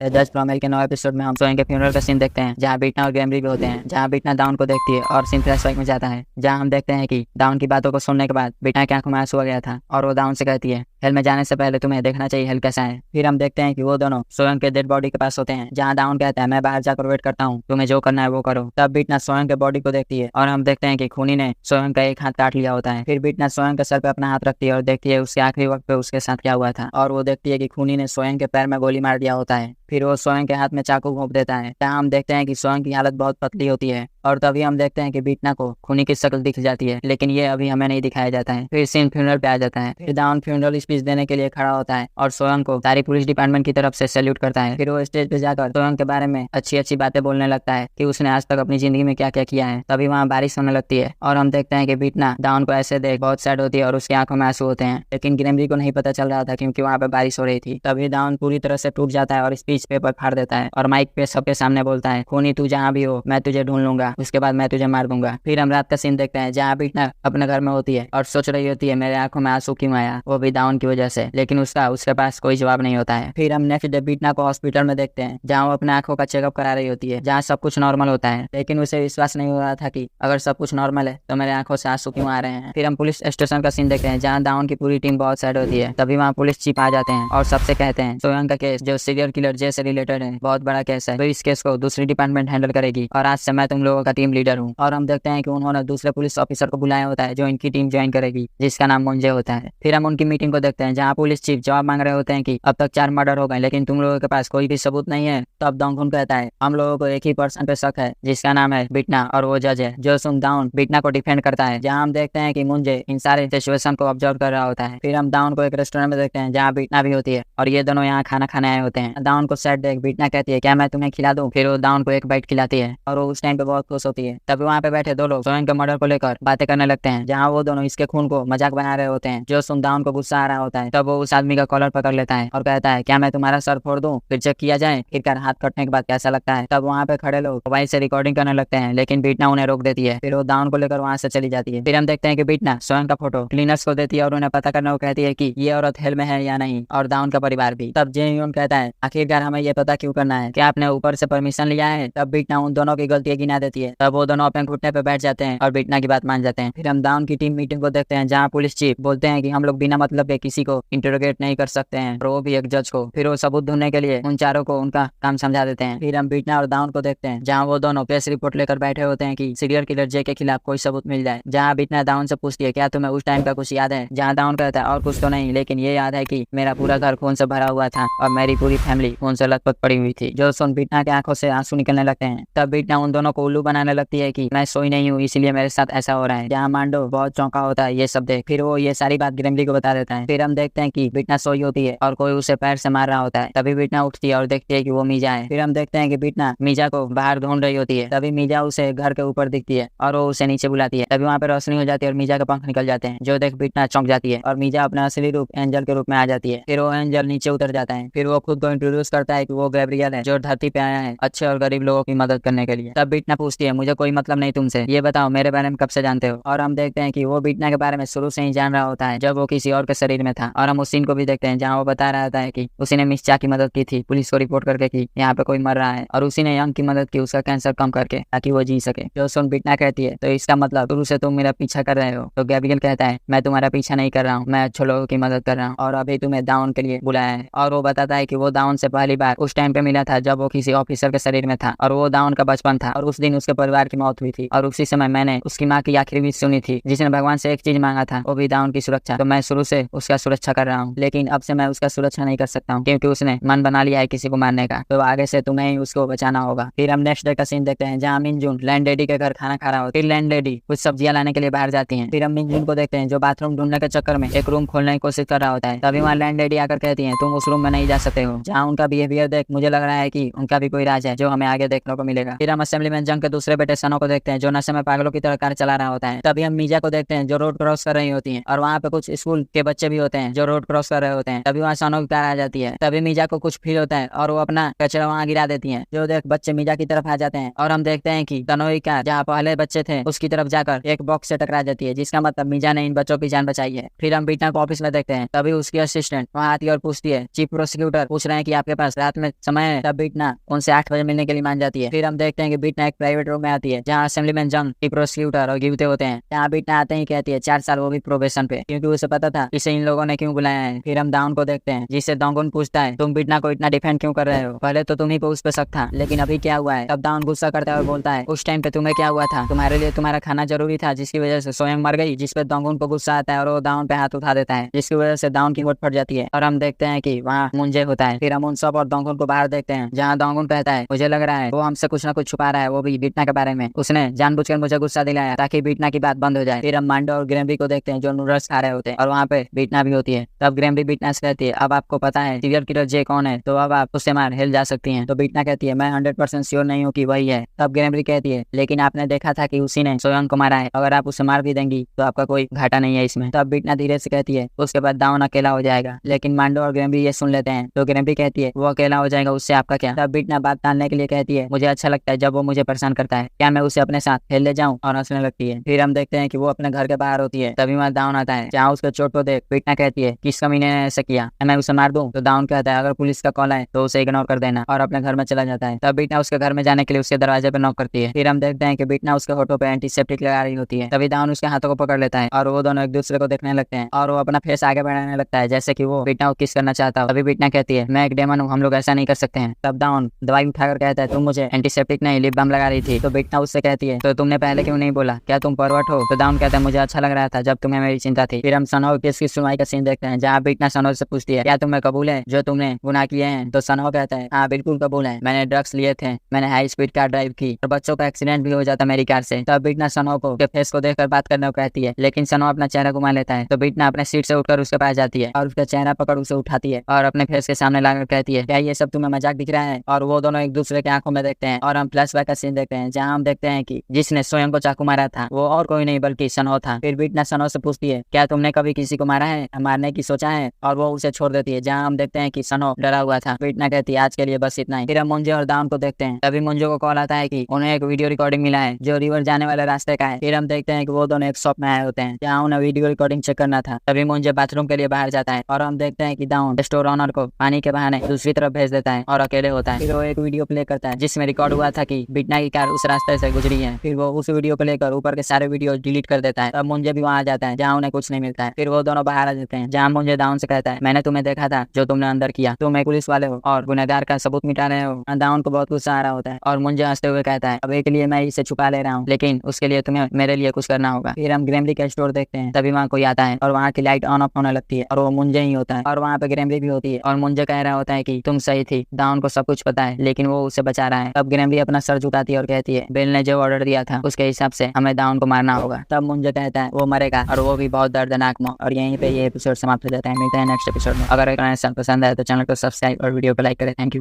जज from hello के नए एपिसोड में हम सोएन के फ्यूनरल का सीन देखते हैं, जहाँ बीटना और ग्रेमली भी होते हैं, जहाँ बीटना दाउन को देखती है और सीन फ्लैशबैक में जाता है, जहाँ हम देखते हैं कि दाउन की बातों को सुनने के बाद बीटना की आंखों में आंसू आ गया था और वो दाउन से कहती है हेल में जाने से पहले तुम्हें देखना चाहिए हेल कैसा है। फिर हम देखते हैं कि वो दोनों सोएन के डेड बॉडी के पास होते हैं, जहाँ दाउन कहता है मैं बाहर जाकर वेट करता हूँ, तुम्हें जो करना है वो करो। तब बीटना सोएन के बॉडी को देखती है और हम देखते हैं कि खूनी ने सोएन का एक हाथ काट लिया होता है। फिर बीटना सोएन के सर पे अपना हाथ रखती है और देखती है उसके आखिरी वक्त पे उसके साथ क्या हुआ था, और वो देखती है कि खूनी ने सोएन के पैर में गोली मार दिया होता है। फिर वो सोएन के हाथ में चाकू घोंप देता है, जहाँ हम देखते हैं कि सोएन की हालत बहुत पतली होती है और तभी हम देखते हैं कि बीटना को खूनी की शक्ल दिख जाती है, लेकिन ये अभी हमें नहीं दिखाया जाता है। फिर सीन फ्यूनरल पे आ जाता है। फिर दाउन फ्यूनरल स्पीच देने के लिए खड़ा होता है और सोएन को सारी पुलिस डिपार्टमेंट की तरफ से सैल्यूट करता है। फिर वो स्टेज पे जाकर सोएन के बारे में अच्छी अच्छी बातें बोलने लगता है कि उसने आज तक अपनी जिंदगी में क्या क्या किया है। तभी वहाँ बारिश होने लगती है और हम देखते हैं कि बीटना दाउन को ऐसे देख बहुत सैड होती है और उसकी आंखों में आंसू होते हैं, लेकिन ग्रेमली को नहीं पता चल रहा था क्योंकि वहाँ पे बारिश हो रही थी। तभी दाउन पूरी तरह से टूट जाता है और स्पीच पेपर फाड़ देता है और माइक पे सबके सामने बोलता है खूनी तू जहाँ भी हो मैं तुझे ढूंढ लूंगा, उसके बाद मैं तुझे मार दूंगा। फिर हम रात का सीन देखते हैं, जहाँ बीटना अपने घर में होती है और सोच रही होती है मेरे आंखों में आंसू क्यों आया, वो भी दाउन की वजह से, लेकिन उसके पास कोई जवाब नहीं होता है। फिर हम नेक्स्ट डे बीटना को हॉस्पिटल में देखते हैं, जहाँ वो अपने आंखों का चेकअप करा रही होती है, जहाँ सब कुछ नॉर्मल होता है, लेकिन उसे विश्वास नहीं हो रहा था कि अगर सब कुछ नॉर्मल है तो मेरे आंखों से आंसू क्यों आ रहे हैं। फिर हम पुलिस स्टेशन का सीन देखते हैं, जहाँ दाउन की पूरी टीम बहुत सैड होती है। तभी वहाँ पुलिस चीफ आ जाते हैं और सबसे कहते हैं सोएन का केस जो सीरियल किलर जे से रिलेटेड है बहुत बड़ा केस है, तो इस केस को दूसरी डिपार्टमेंट हैंडल करेगी और आज से मैं तुम लोगों का टीम लीडर हूँ। और हम देखते हैं कि उन्होंने दूसरे पुलिस ऑफिसर को बुलाया होता है जो इनकी टीम ज्वाइन करेगी, जिसका नाम मुंजे होता है। फिर हम उनकी मीटिंग को देखते हैं, जहाँ पुलिस चीफ जवाब मांग रहे होते हैं कि अब तक 4 मर्डर हो गए लेकिन तुम लोगों के पास कोई भी सबूत नहीं है। तब दाउन कहता है हम लोगों को एक ही पर्सन पे शक है जिसका नाम है बीटना और वो जज है। जो सुन दाउन बीटना को डिफेंड करता है, जहाँ हम देखते हैं कि मुंजे इन सारे सिचुएशन को ऑब्जर्व कर रहा होता है। फिर हम दाउन को एक रेस्टोरेंट में देखते हैं जहाँ बीटना भी होती है और ये दोनों यहाँ खाना खाने आए होते हैं। दाउन को सैड देख बीटना कहती है क्या मैं तुम्हें खिला दूं। फिर वो दाउन को एक बाइट खिलाती है और वो उस टाइम पे बहुत खुश होती है। तभी वहाँ पे बैठे दो लोग सोएन के मर्डर को लेकर बातें करने लगते हैं, जहाँ वो दोनों इसके खून को मजाक बना रहे होते हैं। जो सुन दाउन को गुस्सा आ रहा होता है, तब वो उस आदमी का कॉलर पकड़ लेता है और कहता है क्या मैं तुम्हारा सर फोड़ दूं, फिर चेक किया जाए फिर कर हाथ कटने के बाद कैसा लगता है। तब वहाँ पे खड़े लोग मोबाइल से रिकॉर्डिंग करने लगते हैं, लेकिन बीटना उन्हें रोक देती है। फिर वो दाउन को लेकर वहाँ से चली जाती है। फिर हम देखते हैं कि बीटना सोएन का फोटो क्लीनर्स को देती है और उन्हें पता करने को कहती है कि ये औरत हेल में है या नहीं, और दाउन का परिवार भी। तब जे यून कहता है आखिरकार हमें ये पता क्यों करना है, क्या आपने ऊपर से परमिशन लिया है। तब बीटना उन दोनों की गलतियां गिना देती है। तब वो दोनों अपने घुटने पे बैठ जाते हैं और बीटना की बात मान जाते हैं। फिर हम दाउन की टीम मीटिंग को देखते हैं, जहाँ पुलिस चीफ बोलते हैं कि हम लोग बिना मतलब के किसी को इंटरोगेट नहीं कर सकते हैं, और वो भी एक जज को। फिर वो सबूत ढूंढने के लिए उन चारों को उनका काम समझा देते हैं। फिर हम बीटना और दाउन को देखते हैं, जहाँ वो दोनों प्रेस रिपोर्ट लेकर बैठे होते हैं कि सीरियल किलर जे के खिलाफ कोई सबूत मिल जाए। जहाँ बीटना दाउन से पूछती है क्या तुम्हें उस टाइम का कुछ याद है, जहाँ दाउन कहता है और कुछ तो नहीं, लेकिन ये याद है कि मेरा पूरा घर खून से भरा हुआ था और मेरी पूरी फैमिली खून से लथपथ पड़ी हुई थी। जो सुन बीटना की आंखों से आंसू निकलने लगते हैं। तब बीटना उन दोनों को उल्लू बनाने लगती है कि मैं सोई नहीं हूँ इसलिए मेरे साथ ऐसा हो रहा है, जहाँ मांडो बहुत चौंका होता है ये सब देख। फिर वो ये सारी बात ग्रेमली को बता देता है। फिर हम देखते हैं कि बीटना सोई होती है और कोई उसे पैर से मार रहा होता है। तभी बीटना उठती है और देखती है कि वो मीजा है। फिर हम देखते हैं कि बीटना मीजा को बाहर ढूंढ रही होती है। तभी मीजा उसे घर के ऊपर दिखती है और वो उसे नीचे बुलाती है। तभी वहाँ पे रोशनी हो जाती है और मीजा के पंख निकल जाते हैं, जो देख बीटना चौंक जाती है और मीजा अपना असली रूप एंजल के रूप में आ जाती है। फिर वो एंजल नीचे उतर जाता है। फिर वो खुद को इंट्रोड्यूस करता है कि वो गैब्रियल है जो धरती पे आया है अच्छे और गरीब लोगों की मदद करने के लिए। तब बीटना पूछती है मुझे कोई मतलब नहीं तुमसे, ये बताओ मेरे बारे में कब से जानते हो। और हम देखते हैं कि वो बीटना के बारे में शुरू से ही जान रहा होता है जब वो किसी और के शरीर में था। और हम उस सीन को भी देखते हैं जहाँ वो बता रहा था कि उसी ने मिस चा की मदद की थी पुलिस को रिपोर्ट करके कि यहाँ पे कोई मर रहा है, और उसी ने यंग की मदद की उसका कैंसर कम करके ताकि वो जी सके। जो सुन बीटना कहती है तो इसका मतलब शुरू से तुम मेरा पीछा कर रहे हो। तो गैब्रियल कहता है मैं तुम्हारा पीछा नहीं कर रहा हूँ, मैं अच्छे लोगों की मदद कर रहा हूँ और अभी तुम्हें दाउन के लिए बुलाया है। और वो बताता है कि वो दाउन से पहली बार उस टाइम पे मिला था जब वो किसी ऑफिसर के शरीर में था और वो दाउन का बचपन था और उस दिन उसके परिवार की मौत हुई थी। और उसी समय मैंने उसकी माँ की आखिरी विश सुनी थी जिसने भगवान से एक चीज मांगा था, वो भी दाउन की सुरक्षा। तो मैं शुरू से उसका सुरक्षा कर रहा हूँ, लेकिन अब से मैं उसका सुरक्षा नहीं कर सकता हूँ क्योंकि उसने मन बना लिया है किसी को मारने का। तो आगे से तुम्हें ही उसको बचाना होगा। फिर हम नेक्स्ट डे का सीन देखते हैं, जहाँ मिनजुन लैंड लेडी के घर खाना खा रहा होता है। फिर लैंड लेडी कुछ सब्जियां लाने के लिए बाहर जाती है। फिर हम मिनजुन को देखते हैं जो बाथरूम ढूंढने के चक्कर में एक रूम खोलने की कोशिश कर रहा होता है। तभी वहाँ लैंड लेडी आकर कहती है तुम उस रूम में नहीं जा सकते हो। जहाँ उनका बिहेवियर देख मुझे लग रहा है कि उनका भी कोई राज है जो हमें आगे देखने को मिलेगा। फिर हम असेंबलीमैन जंग के दूसरे बेटे सनो को देखते हैं जो नशे में पागलों की तरह कार चला रहा होता है। तभी हम मीजा को देखते हैं जो रोड क्रॉस कर रही होती है और वहाँ पे कुछ स्कूल के बच्चे भी होते हैं जो रोड क्रॉस कर रहे होते हैं। तभी वहाँ सनो की कार आ जाती है। तभी मीजा को कुछ फील होता है और वो अपना कचरा वहाँ गिरा देती है। जो देख बच्चे मीजा की तरफ आ जाते हैं और हम देखते हैं कि सनो की कार जहाँ पहले बच्चे थे उसकी तरफ जाकर एक बॉक्स से टकरा जाती है, जिसका मतलब मीजा ने इन बच्चों की जान बचाई है। फिर हम बीटना को ऑफिस में देखते हैं। तभी उसकी असिस्टेंट वहाँ आती है और पूछती है चीफ प्रोसिक्यूटर पूछ रहे हैं कि आपके पास पास रात में समय है, तब बीटना उनसे 8 बजे मिलने के लिए मान जाती है। फिर हम देखते हैं कि बीटना एक प्राइवेट रूम में आती है जहाँ असेंबलीमैन जंग की प्रोसिक्यूटर और गिवते होते हैं। यहाँ बीटना आते ही कहती है 4 साल, वो भी प्रोबेशन पे, क्योंकि उसे पता था इसे इन लोगों ने क्यों बुलाया है। फिर हम दाउन को देखते हैं जिससे दोंगुन पूछता है तुम बीटना को इतना डिफेंड क्यों कर रहे हो, पहले तो तुम ही पे उस पे शक था, लेकिन अभी क्या हुआ है। तब दाउन गुस्सा करता है और बोलता है उस टाइम पे तुम्हें क्या हुआ था, तुम्हारे लिए तुम्हारा खाना जरूरी था जिसकी वजह से सोयंग मर गई। जिस पे दोंगुन को गुस्सा आता है और वो दाउन पे हाथ उठा देता है जिसकी वजह से दाउन की वोट फट जाती है और हम देखते हैं कि वहाँ मुंजे होता है। फिर हम उन सब और दोंगुन को बाहर देखते हैं जहाँ दोंगुन कहता है मुझे लग रहा है वो हमसे कुछ ना कुछ छुपा रहा है, वो भी बीटना के बारे में। उसने जानबूझकर मुझे गुस्सा दिलाया ताकि बीटना की बात बंद हो जाए। फिर हम मांडो और ग्रेम्बी को देखते हैं जो नूडल्स खा रहे होते हैं और वहाँ पे बीटना भी होती है। तब ग्रेम्बी बीटना से कहती है अब आपको पता है सीरियल किलर जे कौन है, तो अब आप उससे मार हिल जा सकती हैं। तो बीटना कहती है मैं 100% श्योर नहीं हूँ कि वही है। तब ग्रेम्बी कहती है लेकिन आपने देखा था कि उसी ने सोयंग को मारा है, अगर आप उसे मार भी देंगी तो आपका कोई घाटा नहीं है इसमें। तब बीटना धीरे से कहती है उसके बाद दाउन अकेला हो जाएगा, लेकिन मांडो और ग्रेम्बी ये सुन लेते हैं। तो ग्रेम्बी कहती है वो अकेला हो जाएगा उससे आपका क्या। तब बीटना बात टालने के लिए कहती है मुझे अच्छा लगता है जब वो मुझे परेशान करता है, क्या मैं उसे अपने साथ खेल ले जाऊं, और हंसने लगती है। फिर हम देखते हैं कि वो अपने घर के बाहर होती है। तभी वहाँ दाउन आता है जहाँ उसके चोट को देख बीटना कहती है किस कमीने ने ऐसा किया, मैं उसे मार दूं। तो दाउन कहता है अगर पुलिस का कॉल आए तो उसे इग्नोर कर देना, और अपने घर में चला जाता है। तब बीटना उसके घर में जाने के लिए उसके दरवाजे पे नॉक करती है। फिर हम देखते हैं कि बीटना उसके होठों पे एंटीसेप्टिक लगा रही होती है। तभी दाउन उसके हाथों को पकड़ लेता है और वो दोनों एक दूसरे को देखने लगते हैं और वो अपना फेस आगे बढ़ाने लगता है जैसे कि वो बीटना को किस करना चाहता है। तभी बीटना कहती है मैं एक डेमन हूँ, हम लोग ऐसा नहीं कर सकते हैं। तब दाउन दवाई उठाकर कहता है तुम मुझे एंटीसेप्टिक नहीं लिप बाम लगा रही थी। तो बीटना उससे कहती है तो तुमने पहले क्यों नहीं बोला, क्या तुम परवट हो। तो दाउन कहता है मुझे अच्छा लग रहा था जब तुम्हें मेरी चिंता थी। फिर हम सनो केस की सुनवाई का सीन देखते हैं जहाँ बीटना सनो से पूछती है क्या तुम्हें कबूल है जो तुमने गुनाह किए हैं। तो सनो कहता है हाँ बिल्कुल कबूल है, मैंने ड्रग्स लिए थे, मैंने हाई स्पीड कार ड्राइव की और बच्चों का एक्सीडेंट भी हो जाता मेरी कार से। तब बीटना सनो को फेस को देखकर बात करने को कहती है, लेकिन सनो अपना चेहरा घुमा लेता है। तो बीटना अपने सीट से उठकर उसके पास जाती है और उसका चेहरा पकड़ उसे उठाती है और अपने फेस के सामने लाकर कहती है क्या ये सब तुम्हें मजाक दिख रहा है। और वो दोनों एक दूसरे के आंखों में देखते हैं और हम फ्लैशबैक का सीन देखते हैं जहाँ हम देखते हैं कि जिसने स्वयं को चाकू मारा था वो और कोई नहीं बल्कि सनो था। फिर बीटना सनो से पूछती है क्या तुमने कभी किसी को मारा है, मारने की सोचा है, और वो उसे छोड़ देती है जहाँ हम देखते हैं कि सनो डरा हुआ था। बीटना कहती है आज के लिए बस इतना ही। फिर हम मुंजे और दाउन को देखते हैं। तभी मुंजे को कॉल आता है कि उन्हें एक वीडियो रिकॉर्डिंग मिला है जो रिवर जाने वाले रास्ते का है। फिर हम देखते हैं कि वो दोनों एक शॉप में आए होते हैं जहाँ उन्हें वीडियो रिकॉर्डिंग चेक करना था। तभी मुंजे बाथरूम के लिए बाहर जाता है और हम देखते हैं कि दाउन स्टोर ऑनर को पानी के बहाने दूसरी तरफ भेज देता है और अकेले होता है। फिर वो एक वीडियो प्ले करता है जिसमें रिकॉर्ड हुआ था कि बीटना की कार उस रास्ते से गुजरी है। फिर वो उस वीडियो को लेकर ऊपर के सारे वीडियो डिलीट कर देता है। तब मुंजे भी वहाँ आ जाता है जहाँ उन्हें कुछ नहीं मिलता है। फिर वो दोनों बाहर आ जाते हैं जहाँ मुंजे दाउन से कहता है मैंने तुम्हें देखा था जो तुमने अंदर किया, तुम एक पुलिस वाले हो और गुनहगार का सबूत मिटा रहे हो। दाउन को बहुत गुस्सा आ रहा होता है और मुंजे हंसते हुए कहता है अब एक लिए मैं इसे छुपा ले रहा हूँ, लेकिन उसके लिए तुम्हें मेरे लिए कुछ करना होगा। फिर हम ग्रेम्बली का स्टोर देखते हैं। तभी वहाँ कोई आता है और वहाँ की लाइट ऑन ऑफ होने लगती है और वो मुंजे ही होता है और वहाँ पे ग्रेम्बली भी होती है और मुंजे कह रहा होता है कि तुम सही थी, दाउन को सब कुछ पता है लेकिन वो उसे बचा रहा है। तब ग्रेम्बली अपना सर झुकाती है और कहती है बेल ने जो ऑर्डर दिया था उसके हिसाब से हमें दाउन को मारना होगा। तब मुंजे कहता है वो मरेगा और वो भी बहुत दर्दनाक मौत। और यहीं पे ये एपिसोड समाप्त हो जाता है। मिलता है नेक्स्ट एपिसोड में। अगर पसंद आए तो चैनल को सब्सक्राइब और वीडियो को लाइक करें। Thank you.